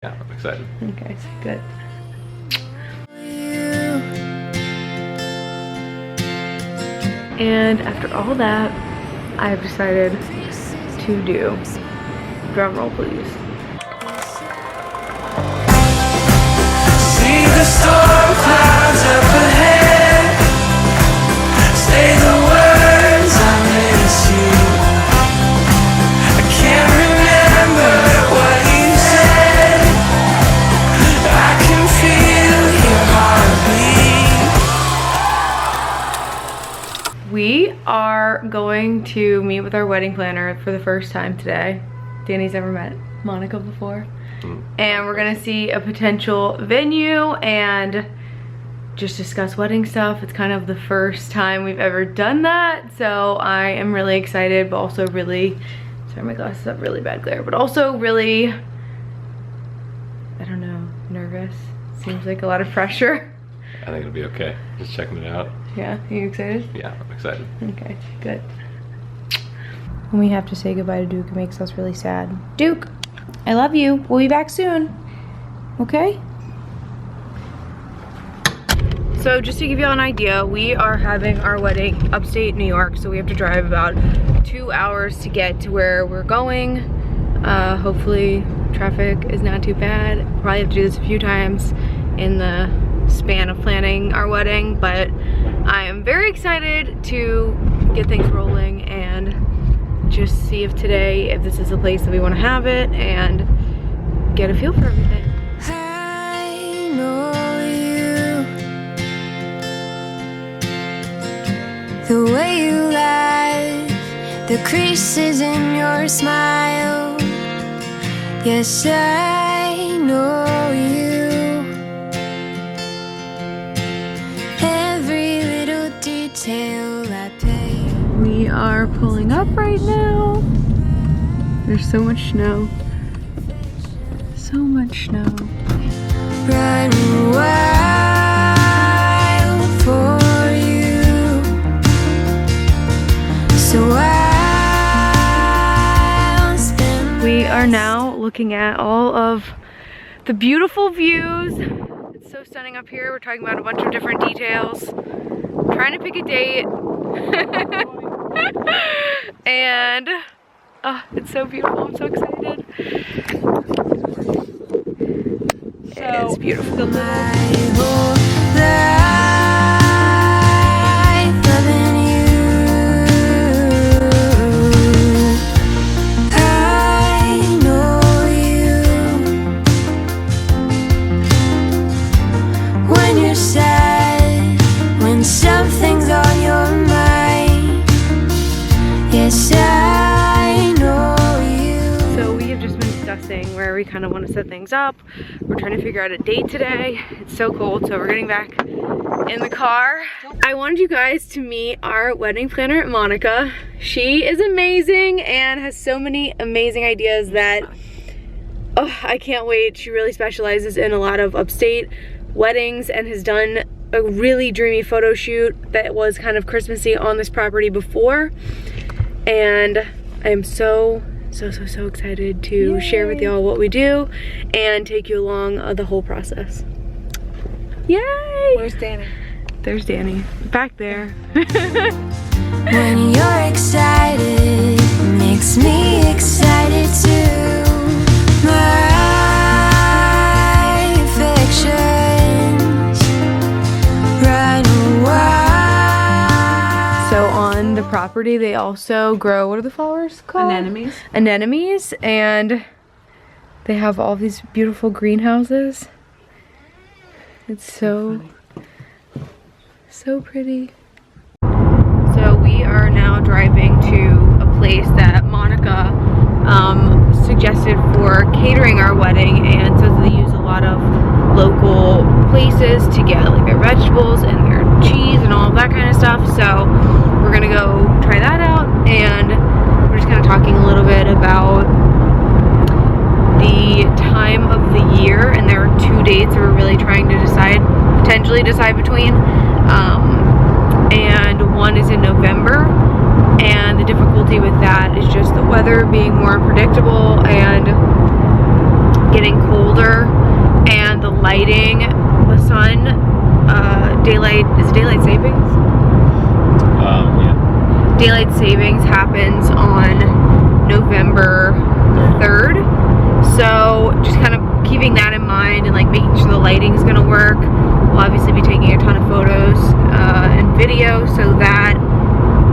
Yeah, I'm excited. Okay, good. And after all that, I have decided to do, drum roll please. See the storm clouds up ahead. Say the words I miss you. I can't remember what you said. I can feel your heartbeat. We are going to meet with our wedding planner for the first time today. Danny's never met Monica before. And we're gonna see a potential venue and just discuss wedding stuff. It's kind of the first time we've ever done that, so I am really excited, but also really, sorry my glasses have really bad glare, but also really, I don't know, nervous. Seems like a lot of pressure. I think it'll be okay. Just checking it out. Yeah, are you excited? Yeah, I'm excited. Okay, good. When we have to say goodbye to Duke, it makes us really sad. Duke, I love you. We'll be back soon. Okay? So just to give you all an idea, we are having our wedding upstate New York, so we have to drive about 2 hours to get to where we're going. Hopefully traffic is not too bad. Probably have to do this a few times in the span of planning our wedding, but I am very excited to get things rolling and just see if this is the place that we want to have it and get a feel for everything. I know you, the way you laugh, the creases in your smile. Yes, I know you. Every little detail I pay. We are pulling up right now. There's so much snow. So much snow. Run wild for you. So I'll spend. We are now looking at all of the beautiful views. It's so stunning up here. We're talking about a bunch of different details. Trying to pick a date. And oh, it's so beautiful. I'm so excited. It's beautiful. My whole life loving you. I know you. When you're sad, when something's on your mind. Yes, I know you. So we have just been discussing where we kind of want to set things up. We're trying to figure out a date today. It's so cold, so we're getting back in the car. I wanted you guys to meet our wedding planner, Monica. She is amazing and has so many amazing ideas that, oh, I can't wait. She really specializes in a lot of upstate weddings and has done a really dreamy photo shoot that was kind of Christmassy on this property before. And I am so excited to share with y'all what we do and take you along the whole process. Yay! Where's Danny? There's Danny, back there. When you're excited, makes me excited too. My affections run wild. So on the property they also grow, what are the flowers called? Anemones. Anemones, and they have all these beautiful greenhouses. It's so pretty. So we are now driving to a place that Monica suggested for catering our wedding, and says they use a lot of local places to get like their vegetables and their cheese and all of that kind of stuff. So we're gonna go try that out, and we're just kind of talking a little bit about the time of the year, and there are 2 dates that we're really trying to potentially decide between, and one is in November, and the difficulty with that is just the weather being more unpredictable and getting colder and the lighting, the sun, daylight savings? Yeah. Daylight savings happens on November 3rd. So just kind of keeping that in mind and like making sure the lighting is gonna work. We'll obviously be taking a ton of photos and video, so that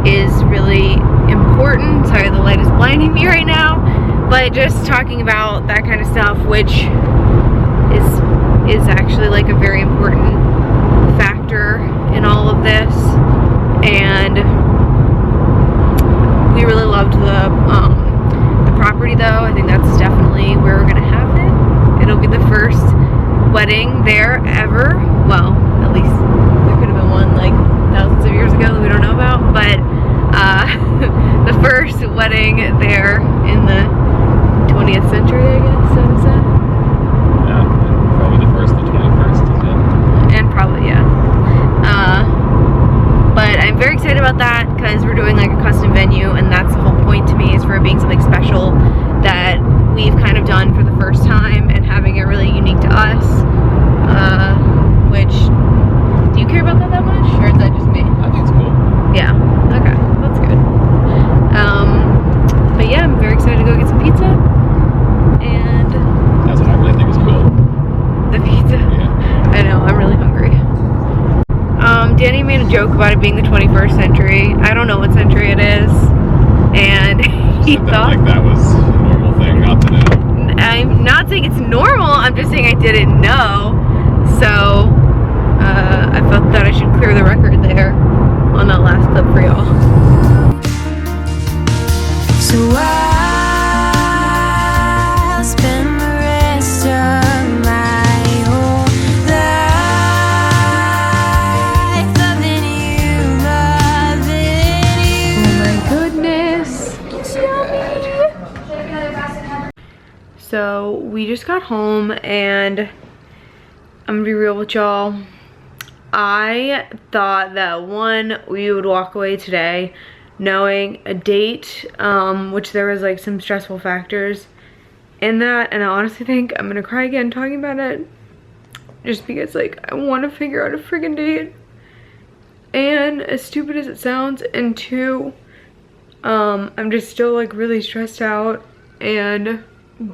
is really important. Sorry, the light is blinding me right now. But just talking about that kind of stuff, which is actually like a very important factor in all of this. And we really loved the property though. I think that's definitely where we're gonna have it. It'll be the first wedding there ever. Well, at least there could have been one like thousands of years ago that we don't know about, but the first wedding there in the 20th century, I guess, so to say. Yeah, probably the first, the 21st, is it? And probably, yeah. But I'm very excited about that because we're doing like a custom venue, and that's the whole point to me, is for it being something special that we've kind of done for the first time and having it really unique to us. Which, do you care about that much, or is that just me? I think it's cool. Yeah, okay, that's good. But yeah, I'm very excited to go get some pizza. And That's what I really think is cool. the pizza. Yeah. I know, I'm really hungry. Danny made a joke about it being the 21st century. I don't know what century it is. And he Said that thought, like that was a normal thing not to know. I'm not saying it's normal, I'm just saying I didn't know. So, I felt that I should clear the record there on that last clip for y'all. So I'll spend the rest of my whole life loving you. Oh my goodness. So we just got home, and I'm gonna be real with y'all. I thought that we would walk away today knowing a date, which there was like some stressful factors in that, and I honestly think I'm gonna cry again talking about it, just because like I want to figure out a friggin' date, and as stupid as it sounds, and two, I'm just still like really stressed out, and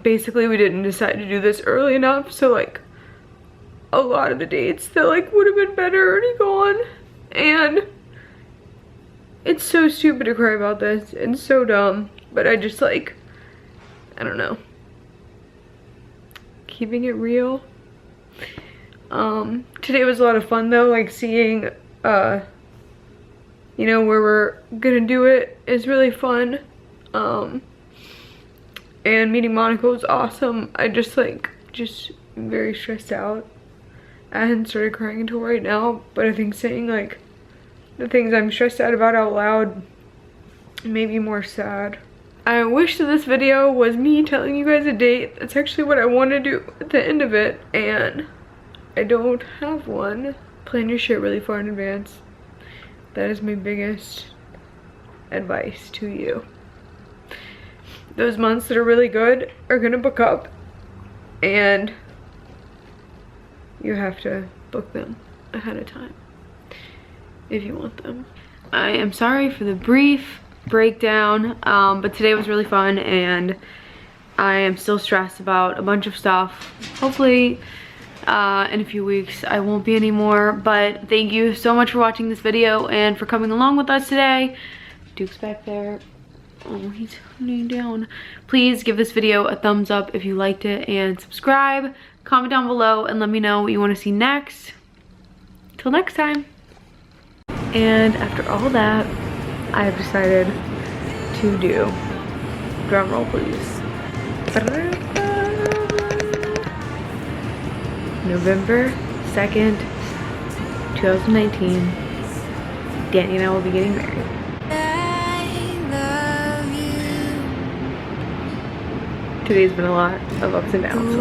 basically we didn't decide to do this early enough, so like a lot of the dates that like would have been better are already gone, and it's so stupid to cry about this and so dumb, but I just like, I don't know, keeping it real. Today was a lot of fun though, like seeing you know, where we're gonna do it is really fun, and meeting Monica was awesome. I just very stressed out. I hadn't started crying until right now, but I think saying like the things I'm stressed out about out loud made me more sad. I wish that this video was me telling you guys a date. That's actually what I want to do at the end of it, and I don't have one. Plan your shit really far in advance. That is my biggest advice to you. Those months that are really good are gonna book up, and you have to book them ahead of time if you want them. I am sorry for the brief breakdown, but today was really fun, and I am still stressed about a bunch of stuff. Hopefully in a few weeks I won't be anymore, but thank you so much for watching this video and for coming along with us today. Duke's back there. Oh, he's laying down. Please give this video a thumbs up if you liked it, and subscribe. Comment down below and let me know what you want to see next. Till next time. And after all that, I have decided to do, drum roll please, November 2nd, 2019, Danny and I will be getting married. Today's been a lot of ups and downs.